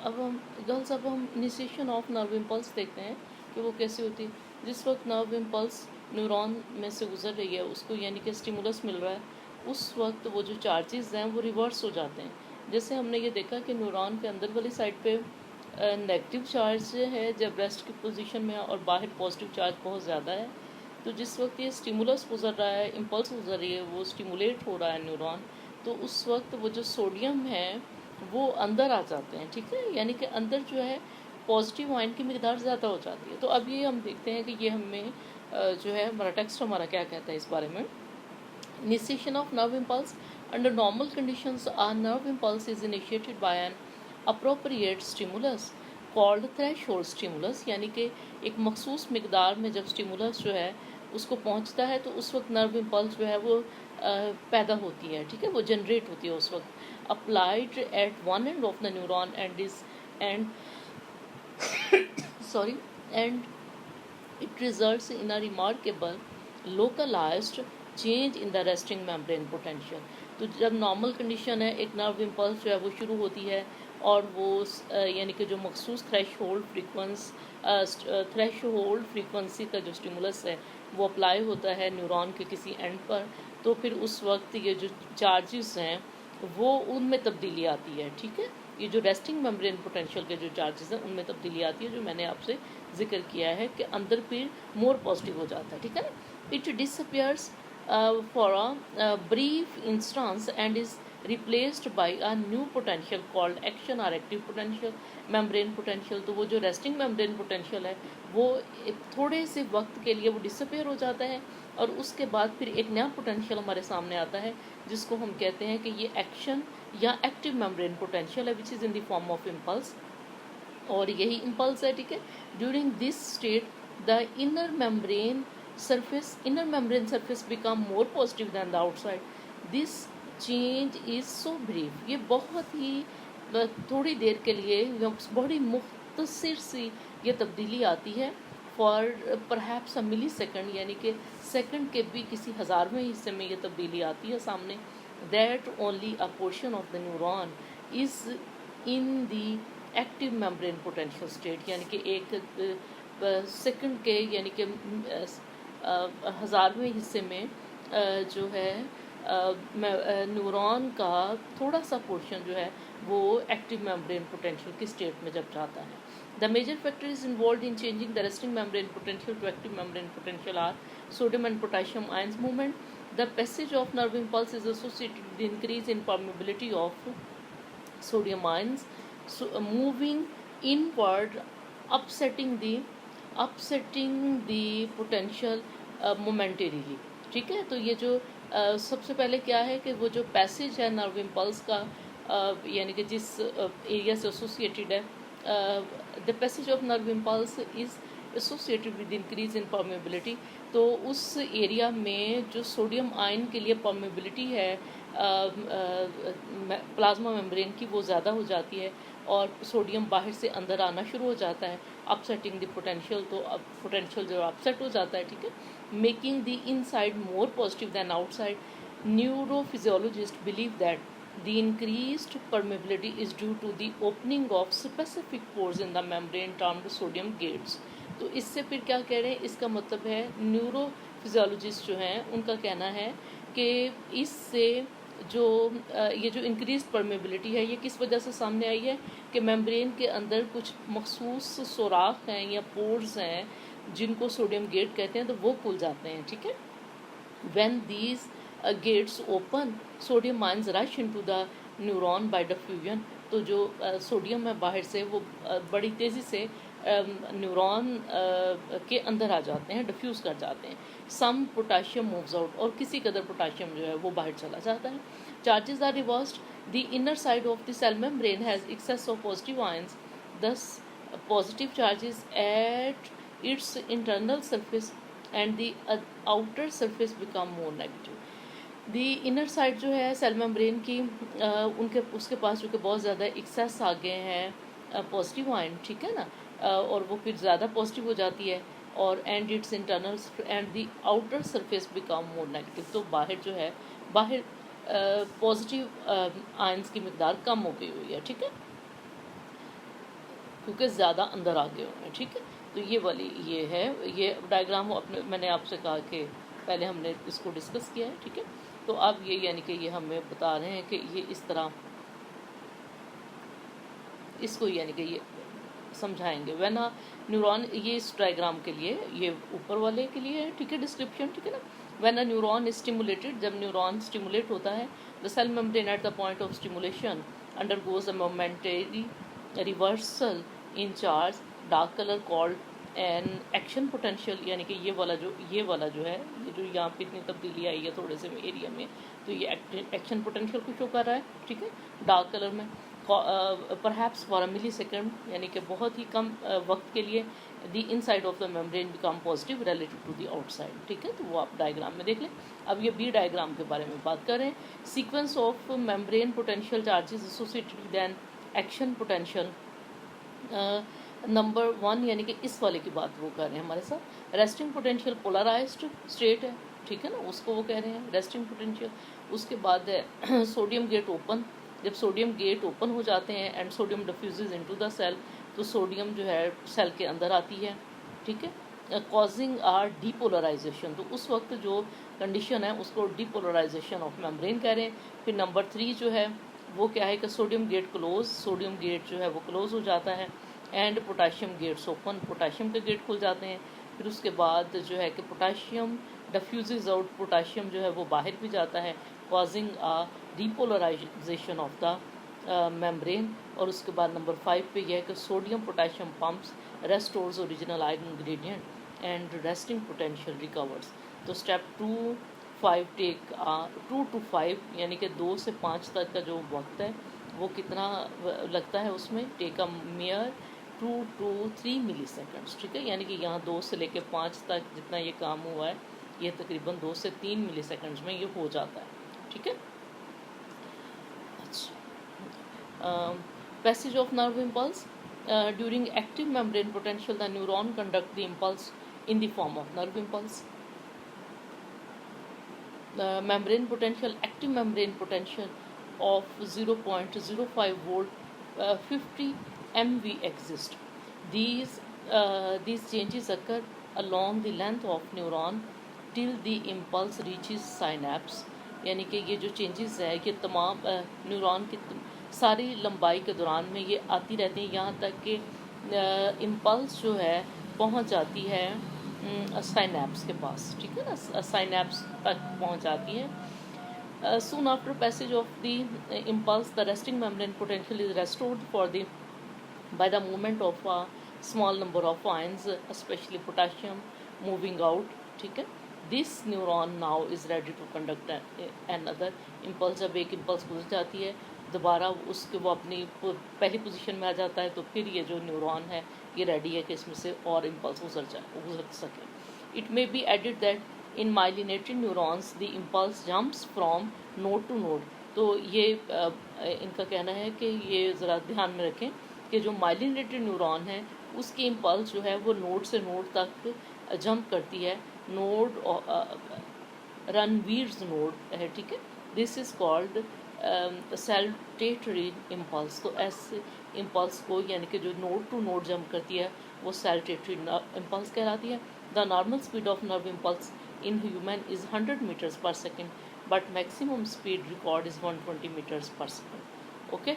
अब हम initiation of nerve impulse देखते हैं कि वो कैसे होती है। जिस वक्त नर्व इम्पल्स न्यूरॉन में से गुजर रही है उसको यानी कि स्टिमुलस मिल रहा है, उस वक्त वो जो चार्जेस हैं वो रिवर्स हो जाते हैं। जैसे हमने ये देखा कि न्यूरॉन के अंदर वाली साइड पे नेगेटिव चार्ज है जब रेस्ट की पोजीशन में है और बाहर पॉजिटिव चार्ज बहुत ज़्यादा है। तो जिस वक्त ये स्टिमुलस गुजर रहा है, इम्पल्स गुजर रही है, वो स्टिमुलेट हो रहा है न्यूरॉन, तो उस वक्त वो जो सोडियम है वो अंदर आ जाते हैं, ठीक है, यानी कि अंदर जो है पॉजिटिव आयन की मिकदार ज़्यादा हो जाती है। तो अब ये हम देखते हैं कि ये हमें जो है हमारा टेक्स्ट हमारा क्या कहता है इस बारे में। Initiation of nerve impulse under normal conditions, a nerve impulse is initiated by an appropriate stimulus called threshold stimulus, यानी कि एक मखसूस मिकदार में जब स्टिमुलस जो है उसको पहुंचता है तो उस वक्त नर्व इम्पल्स जो है वो पैदा होती है, ठीक है, वो जनरेट होती है उस वक्त। Applied at one end of the neuron and is and sorry and it results in a remarkable localized change in the resting membrane potential. तो जब नॉर्मल कंडीशन है, एक नर्व इम्पल्स जो है वो शुरू होती है और वो यानी कि जो मखसूस थ्रेशोल्ड फ्रीक्वेंसी का जो स्टिमुलस है वो अप्लाई होता है न्यूरॉन के किसी एंड पर, तो फिर उस वक्त ये जो चार्जेस हैं वो उनमें तब्दीली आती है, ठीक है। ये जो रेस्टिंग मेम्ब्रेन पोटेंशियल के जो चार्जेस हैं उनमें तब्दीली आती है, जो मैंने आपसे जिक्र किया है कि अंदर फिर मोर पॉजिटिव हो जाता है, ठीक है ना। It disappears for a brief instance and is replaced by a new potential called action or active potential membrane potential। तो वो जो resting membrane potential है वो थोड़े से वक्त के लिए वो disappear हो जाता है और उसके बाद फिर एक नया potential हमारे सामने आता है जिसको हम कहते हैं कि ये action या active membrane potential है, which is in the form of impulse, और यही impulse है, ठीक है। During this state the inner membrane surface become more positive than the outside. This change is so brief, ये बहुत ही थोड़ी देर के लिए बड़ी मुख्तसर सी ये तब्दीली आती है, for perhaps a millisecond, यानी कि सेकंड के भी किसी हज़ारवें हिस्से में ये तब्दीली आती है सामने। That only a portion of the neuron is in the active membrane potential state, यानी कि एक सेकंड के यानी कि हज़ारवें हिस्से में जो है न्यूरॉन का थोड़ा सा पोर्शन जो है वो एक्टिव मेम्ब्रेन पोटेंशियल की स्टेट में जब जाता है। The major factors involved in changing the resting membrane potential to active membrane potential are sodium and potassium ions movement. The passage of nerve impulse is associated with increase in permeability of sodium ions moving inward, upsetting the potential momentarily, ठीक है। तो ये जो सबसे पहले क्या है कि वो जो पैसेज है नर्व इम्पल्स का यानी कि जिस एरिया से एसोसिएटेड है, the passage of nerve impulse is associated with increase in permeability. तो उस एरिया में जो सोडियम आयन के लिए परमेबिलिटी है प्लाज्मा मेम्ब्रेन की वो ज़्यादा हो जाती है और सोडियम बाहर से अंदर आना शुरू हो जाता है, अपसेटिंग द पोटेंशियल। तो अब पोटेंशियल जो अपसेट हो जाता है, ठीक है, making the inside more positive than outside. Neurophysiologist believe that the increased permeability is due to the opening of specific pores in the membrane termed sodium gates। तो इससे फिर क्या कह रहे हैं, इसका मतलब है न्यूरो फिजियोलॉजिस्ट जो हैं उनका कहना है कि इससे जो ये जो इंक्रीज परमेबिलिटी है ये किस वजह से सामने आई है कि मेम्ब्रेन के अंदर कुछ मखसूस सुराख हैं या पोर्स हैं जिनको सोडियम गेट कहते हैं, तो वो खुल जाते हैं, ठीक है। When these gates open sodium ions rush into the neuron by diffusion. तो जो सोडियम है बाहर से वो बड़ी तेज़ी से न्यूरॉन के अंदर आ जाते हैं, डिफ्यूज़ कर जाते हैं। सम पोटाशियम मूव्स आउट, और किसी कदर पोटाशियम जो है वो बाहर चला जाता है। Charges are reversed, the inner side of the cell membrane has excess of positive ions, thus positive charges at its internal surface and the outer surface become more negative. The inner side जो है cell membrane की उनके उसके पास जो कि बहुत ज़्यादा access आ गए हैं पॉजिटिव आयन, ठीक है ना, और वो फिर ज़्यादा पॉजिटिव हो जाती है और and it's internal and the outer surface become more negative. तो बाहर जो है बाहर पॉजिटिव आयंस की मिकदार कम हो गई हुई है, ठीक है। क्योंकि ज़्यादा अंदर आ गए हुए हैं, ठीक है। तो ये वाली ये है, ये डायग्राम अपने मैंने आपसे कहा कि पहले हमने इसको डिस्कस किया है, ठीक है। तो अब ये यानी कि ये हमें बता रहे हैं कि ये इस तरह इसको यानी कि ये समझाएंगे। व्हेन अ न्यूरॉन, ये इस डायग्राम के लिए, ये ऊपर वाले के लिए है, ठीक है, डिस्क्रिप्शन, ठीक है ना। When a neuron is stimulated, जब न्यूरॉन स्टिमुलेट होता है, the cell membrane at the point of stimulation undergoes a momentary reversal in charge, dark colour called an action potential, यानी कि ये वाला जो है, ये जो यहाँ पे इतनी तब्दीली आई है थोड़े से एरिया में, तो ये एक्शन पोटेंशियल को शो कर रहा है, ठीक है, डार्क कलर में। Perhaps for a millisecond, यानी कि बहुत ही कम वक्त के लिए, the inside of the membrane become positive relative to the outside, ठीक है। तो वो आप डायग्राम में देख लें। अब ये बी डायग्राम के बारे में बात कर रहे हैं। Sequence of membrane potential charges associated with N action potential. Number 1 यानी कि इस वाले की बात वो कर रहे हैं हमारे साथ। रेस्टिंग पोटेंशियल पोलराइज्ड स्टेट है, ठीक है ना, उसको वो कह रहे हैं रेस्टिंग पोटेंशियल। उसके बाद है सोडियम गेट ओपन, जब सोडियम गेट ओपन हो जाते हैं and sodium diffuses into the cell, तो सोडियम जो है सेल के अंदर आती है, ठीक है, कॉजिंग आर डीपोलराइजेशन। तो उस वक्त जो कंडीशन है उसको डीपोलराइजेशन ऑफ मेम्ब्रेन कह रहे हैं। फिर नंबर 3 जो है वो क्या है कि sodium gate close, sodium gate जो है वो क्लोज हो जाता है, and potassium gates open, potassium के गेट खुल जाते हैं। फिर उसके बाद जो है कि पोटाशियम डिफ्यूजेज आउट, पोटाशियम जो है वो बाहर भी जाता है, causing a depolarization of the membrane. और उसके बाद नंबर 5 पे यह है कि sodium potassium pumps restores original iron ingredient and resting potential recovers. तो स्टेप 2 to 5 यानी कि 2 से 5 तक का जो वक्त है वो कितना लगता है उसमें, take a mere 2 to 3 milliseconds, ठीक है। यानी कि यहाँ 2 से लेकर 5 तक जितना ये काम हुआ है, ये तकरीबन 2 से 3 मिली सेकेंड्स में ये हो जाता है, ठीक है। Passage of nerve impulse during active membrane potential, the neuron conduct the impulse in the form of nerve impulse. Membrane potential, active membrane potential of 0.05 volt, 50 MV exist. These changes occur along the length of neuron till the impulse reaches synapse. यानी कि ये जो changes है ये तमाम neuron की सारी लंबाई के दौरान में ये आती रहती हैं, यहाँ तक कि इम्पल्स जो है पहुँच जाती है साइनैप्स के पास, ठीक है ना, साइनैप्स तक पहुँच जाती है। Soon after passage of the impulse the resting membrane potential is restored for the by the movement of a small number of ions, especially potassium, moving out, ठीक है। This neuron now is ready to conduct another impulse। जब एक impulse गुजर जाती है दोबारा उसके वो अपनी पहली पोजीशन में आ जाता है, तो फिर ये जो न्यूरॉन है ये रेडी है कि इसमें से और इम्पल्स गुजर सके। It may be added that in myelinated neurons the impulse jumps from node to node. तो ये इनका कहना है कि ये ज़रा ध्यान में रखें कि जो माइलिनेटेड न्यूरॉन है उसकी इम्पल्स जो है वो नोड से नोड तक जंप करती है, नोड रनवीर्स नोड है, ठीक है। This is called saltatory impulse. तो ऐसे इम्पल्स को यानी कि जो नोड टू नोड जंप करती है वो सैल्टेटरी इम्पल्स कहलाती है। The normal speed of nerve impulse in human is 100 metres per second, but maximum speed record is 120 metres per second, okay.